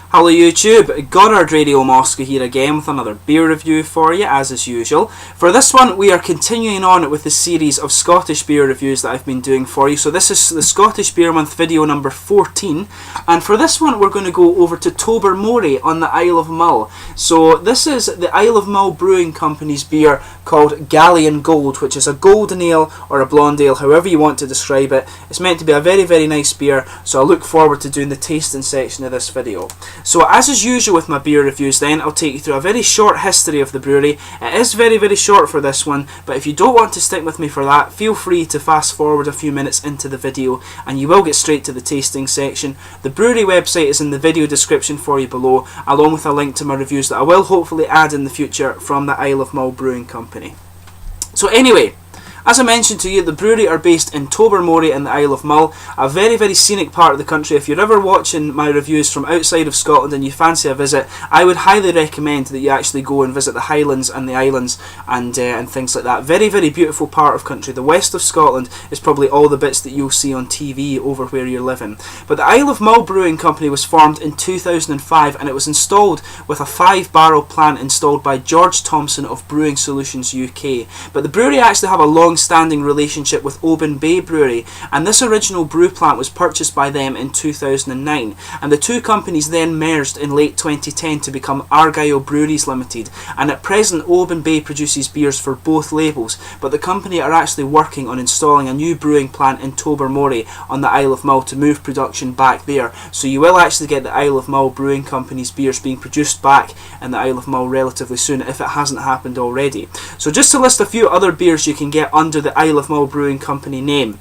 Hello YouTube, Goddard Radio Moscow here again with another beer review for you as is usual. For this one we are continuing on with the series of Scottish beer reviews that I've been doing for you. So this is the Scottish Beer Month video number 14, and for this one we're going to go over to Tobermory on the Isle of Mull. So this is the Isle of Mull Brewing Company's beer called Galleon Gold, which is a golden ale or a blonde ale, however you want to describe it. It's meant to be a very nice beer, so I look forward to doing the tasting section of this video. So as is usual with my beer reviews then, I'll take you through a very short history of the brewery. It is very short for this one, but if you don't want to stick with me for that, feel free to fast forward a few minutes into the video and you will get straight to the tasting section. The brewery website is in the video description for you below, along with a link to my reviews that I will hopefully add in the future from the Isle of Mull Brewing Company. So anyway, as I mentioned to you, the brewery are based in Tobermory in the Isle of Mull, a very scenic part of the country. If you're ever watching my reviews from outside of Scotland and you fancy a visit, I would highly recommend that you actually go and visit the Highlands and the Islands and things like that. Very beautiful part of country. The west of Scotland is probably all the bits that you'll see on TV over where you're living. But the Isle of Mull Brewing Company was formed in 2005 and it was installed with a 5-barrel plant installed by George Thompson of Brewing Solutions UK. But the brewery actually have a long-standing relationship with Oban Bay Brewery, and this original brew plant was purchased by them in 2009, and the two companies then merged in late 2010 to become Argyll Breweries Limited, and at present Oban Bay produces beers for both labels, but the company are actually working on installing a new brewing plant in Tobermory on the Isle of Mull to move production back there, so you will actually get the Isle of Mull Brewing Company's beers being produced back in the Isle of Mull relatively soon if it hasn't happened already. So just to list a few other beers you can get under the Isle of Mull Brewing Company name.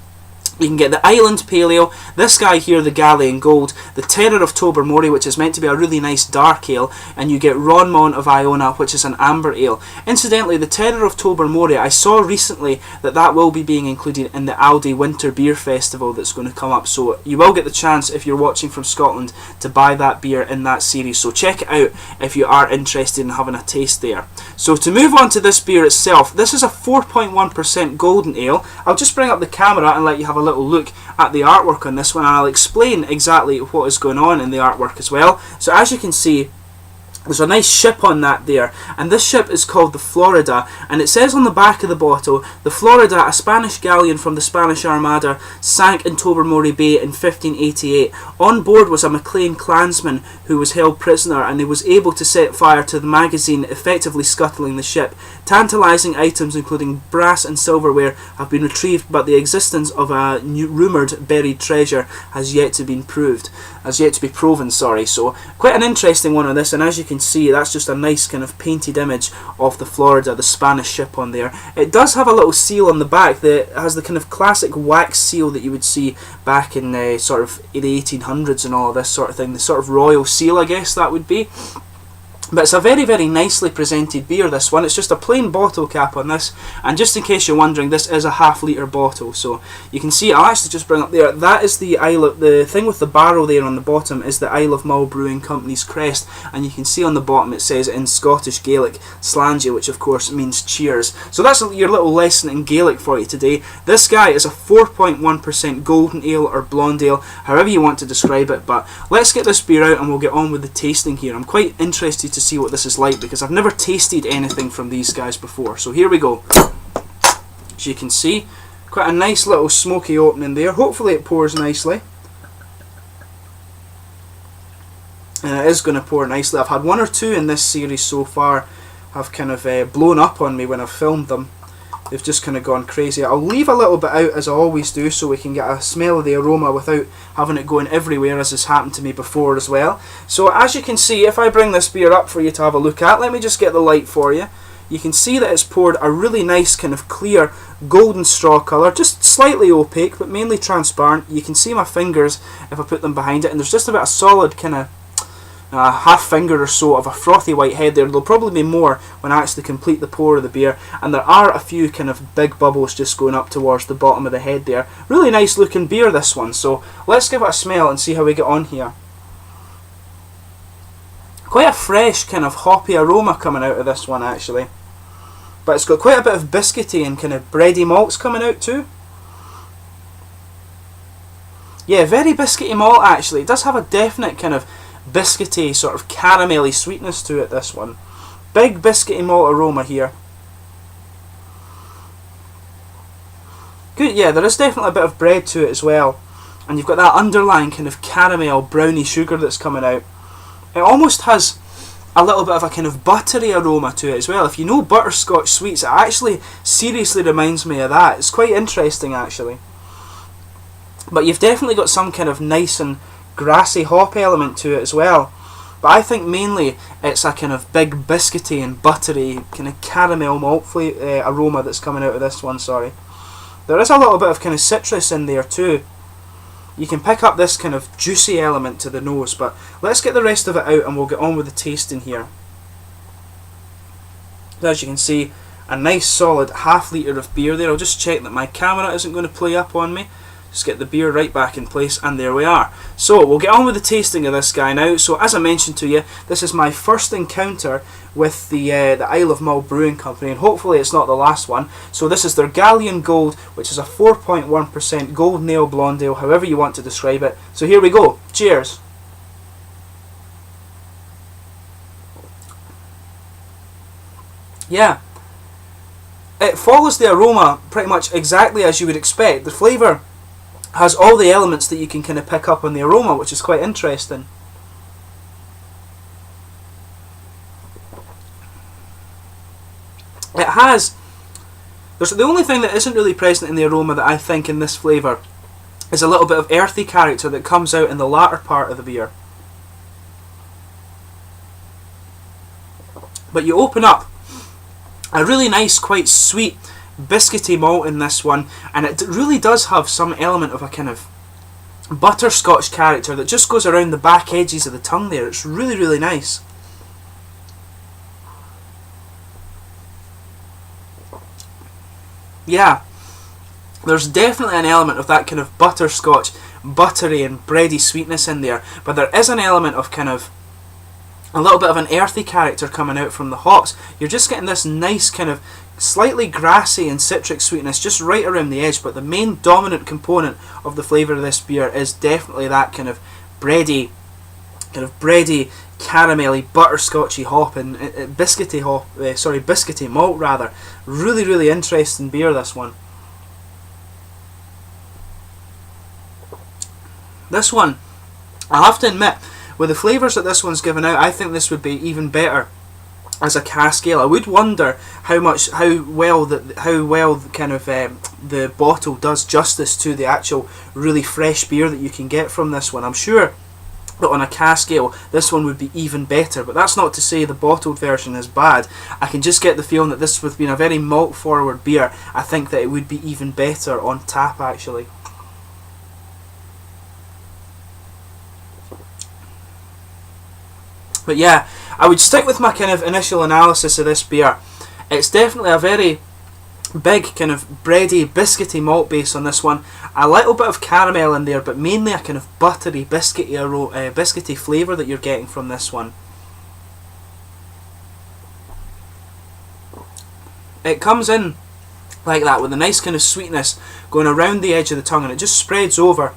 You can get the Island Pale Ale, this guy here, the Galleon Gold, the Terror of Tobermory, which is meant to be a really nice dark ale, and you get Ronmont of Iona, which is an amber ale. Incidentally, the Terror of Tobermory, I saw recently that will be being included in the Aldi Winter Beer Festival that's going to come up, so you will get the chance, if you're watching from Scotland, to buy that beer in that series, so check it out if you are interested in having a taste there. So to move on to this beer itself, this is a 4.1% golden ale. I'll just bring up the camera and let you have a little look at the artwork on this one, and I'll explain exactly what is going on in the artwork as well. So as you can see, there's a nice ship on that there, and this ship is called the Florida, and it says on the back of the bottle, the Florida, a Spanish galleon from the Spanish Armada, sank in Tobermory Bay in 1588. On board was a MacLean clansman who was held prisoner, and he was able to set fire to the magazine, effectively scuttling the ship. Tantalising items including brass and silverware have been retrieved, but the existence of a rumoured buried treasure has yet to be proven. So quite an interesting one on this, and as you can see, that's just a nice kind of painted image of the Florida, the Spanish ship on there. It does have a little seal on the back that has the kind of classic wax seal that you would see back in sort of the 1800s and all of this sort of thing, the sort of royal seal, I guess that would be. But it's a very nicely presented beer, this one. It's just a plain bottle cap on this, and just in case you're wondering, this is a half-litre bottle. So you can see, I'll actually just bring up there, that is the thing with the barrel there on the bottom is the Isle of Mull Brewing Company's crest, and you can see on the bottom it says in Scottish Gaelic, Slange, which of course means cheers. So that's your little lesson in Gaelic for you today. This guy is a 4.1% golden ale or blonde ale, however you want to describe it, but let's get this beer out and we'll get on with the tasting here. I'm quite interested to see what this is like because I've never tasted anything from these guys before. So here we go. As you can see, quite a nice little smoky opening there. Hopefully it pours nicely. And it is going to pour nicely. I've had one or two in this series so far have kind of blown up on me when I've filmed them. They've just kind of gone crazy. I'll leave a little bit out as I always do so we can get a smell of the aroma without having it going everywhere, as has happened to me before as well. So as you can see, if I bring this beer up for you to have a look at, let me just get the light for you. You can see that it's poured a really nice kind of clear golden straw colour, just slightly opaque but mainly transparent. You can see my fingers if I put them behind it, and there's just about a solid kind of half finger or so of a frothy white head there. There'll probably be more when I actually complete the pour of the beer, and there are a few kind of big bubbles just going up towards the bottom of the head there. Really nice looking beer, this one, so let's give it a smell and see how we get on here. Quite a fresh kind of hoppy aroma coming out of this one actually, but it's got quite a bit of biscuity and kind of bready malts coming out too. Yeah, very biscuity malt actually. It does have a definite kind of biscuity, sort of caramelly sweetness to it, this one. Big biscuity malt aroma here. Good, yeah, there is definitely a bit of bread to it as well. And you've got that underlying kind of caramel, browny sugar that's coming out. It almost has a little bit of a kind of buttery aroma to it as well. If you know butterscotch sweets, it actually seriously reminds me of that. It's quite interesting actually. But you've definitely got some kind of nice and grassy hop element to it as well. But I think mainly it's a kind of big biscuity and buttery kind of caramel malt aroma that's coming out of this one, sorry. There is a little bit of kind of citrus in there too. You can pick up this kind of juicy element to the nose, but let's get the rest of it out and we'll get on with the tasting here. As you can see, a nice solid half litre of beer there. I'll just check that my camera isn't going to play up on me. Just get the beer right back in place, and there we are. So we'll get on with the tasting of this guy now. So as I mentioned to you, this is my first encounter with the Isle of Mull Brewing Company, and hopefully it's not the last one. So this is their Galleon Gold, which is a 4.1% gold nail blonde ale, however you want to describe it. So here we go. Cheers. Yeah, it follows the aroma pretty much exactly as you would expect. The flavour has all the elements that you can kind of pick up on the aroma, which is quite interesting. It has, there's the only thing that isn't really present in the aroma that I think in this flavour is a little bit of earthy character that comes out in the latter part of the beer. But you open up a really nice, quite sweet, biscuity malt in this one, and it really does have some element of a kind of butterscotch character that just goes around the back edges of the tongue there. It's really, really nice. Yeah, there's definitely an element of that kind of butterscotch, buttery and bready sweetness in there, but there is an element of kind of a little bit of an earthy character coming out from the hops. You're just getting this nice kind of slightly grassy and citric sweetness just right around the edge, but the main dominant component of the flavour of this beer is definitely that kind of bready, caramelly, butterscotchy hop and biscuity malt rather. Really, really interesting beer, this one. This one, I have to admit, with the flavours that this one's given out, I think this would be even better as a cask ale. I would wonder how well the bottle does justice to the actual really fresh beer that you can get from this one. I'm sure that on a cask ale this one would be even better, but that's not to say the bottled version is bad. I can just get the feeling that this, with being a very malt forward beer, I think that it would be even better on tap actually. But yeah, I would stick with my kind of initial analysis of this beer. It's definitely a very big kind of bready, biscuity malt base on this one. A little bit of caramel in there, but mainly a kind of buttery, biscuity flavour that you're getting from this one. It comes in like that with a nice kind of sweetness going around the edge of the tongue, and it just spreads over.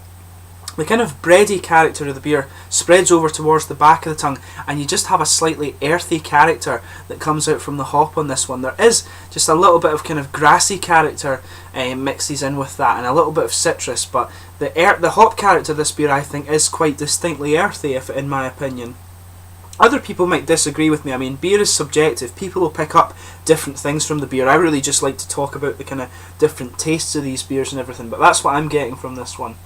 The kind of bready character of the beer spreads over towards the back of the tongue, and you just have a slightly earthy character that comes out from the hop on this one. There is just a little bit of kind of grassy character mixes in with that, and a little bit of citrus, but the hop character of this beer I think is quite distinctly earthy, in my opinion. Other people might disagree with me. I mean, beer is subjective. People will pick up different things from the beer. I really just like to talk about the kind of different tastes of these beers and everything, but that's what I'm getting from this one.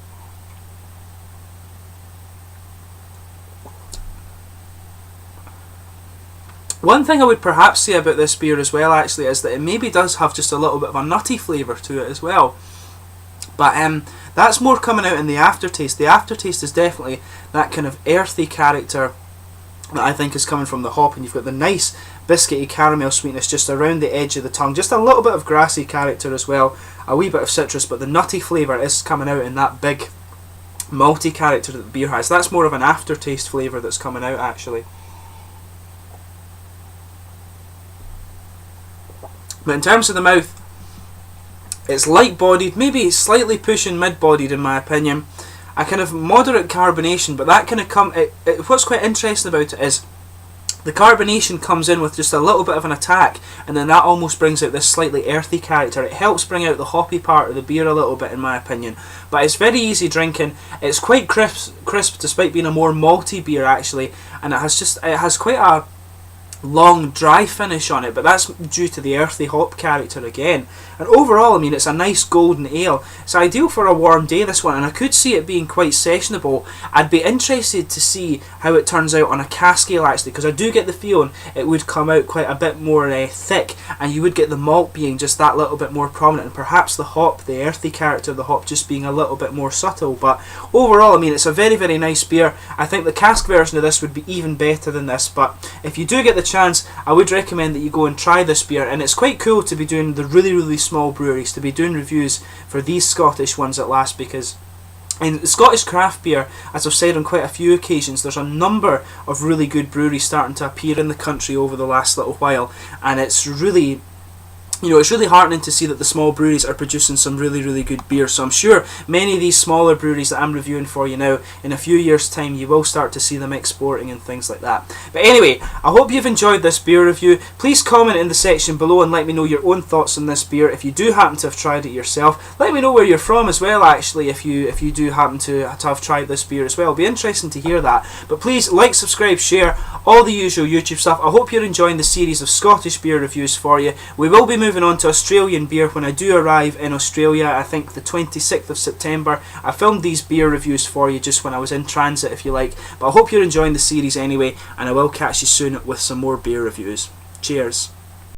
One thing I would perhaps say about this beer as well actually is that it maybe does have just a little bit of a nutty flavour to it as well. But that's more coming out in the aftertaste. The aftertaste is definitely that kind of earthy character that I think is coming from the hop, and you've got the nice biscuity caramel sweetness just around the edge of the tongue. Just a little bit of grassy character as well, a wee bit of citrus, but the nutty flavour is coming out in that big malty character that the beer has. That's more of an aftertaste flavour that's coming out actually. But in terms of the mouth, it's light-bodied, maybe slightly pushing mid-bodied in my opinion. a kind of moderate carbonation, but that kind of what's quite interesting about it is the carbonation comes in with just a little bit of an attack, and then that almost brings out this slightly earthy character. It helps bring out the hoppy part of the beer a little bit, in my opinion. But it's very easy drinking. It's quite crisp despite being a more malty beer actually, and it has quite a long dry finish on it, but that's due to the earthy hop character again. And overall, I mean, it's a nice golden ale. It's ideal for a warm day, this one, and I could see it being quite sessionable. I'd be interested to see how it turns out on a cask ale actually, because I do get the feeling it would come out quite a bit more thick, and you would get the malt being just that little bit more prominent, and perhaps the hop, the earthy character of the hop, just being a little bit more subtle. But overall, I mean, it's a very, very nice beer. I think the cask version of this would be even better than this, but if you do get the chance, I would recommend that you go and try this beer. And it's quite cool to be doing the really, really small breweries, to be doing reviews for these Scottish ones at last, because in Scottish craft beer, as I've said on quite a few occasions, there's a number of really good breweries starting to appear in the country over the last little while, and it's really, you know, it's really heartening to see that the small breweries are producing some really, really good beer. So I'm sure many of these smaller breweries that I'm reviewing for you now, in a few years' time, you will start to see them exporting and things like that. But anyway, I hope you've enjoyed this beer review. Please comment in the section below and let me know your own thoughts on this beer. If you do happen to have tried it yourself, let me know where you're from as well, actually, if you do happen to have tried this beer as well. It'll be interesting to hear that. But please like, subscribe, share, all the usual YouTube stuff. I hope you're enjoying the series of Scottish beer reviews for you. We will be moving on to Australian beer when I do arrive in Australia, I think the 26th of September. I filmed these beer reviews for you just when I was in transit, if you like. But I hope you're enjoying the series anyway, and I will catch you soon with some more beer reviews. Cheers.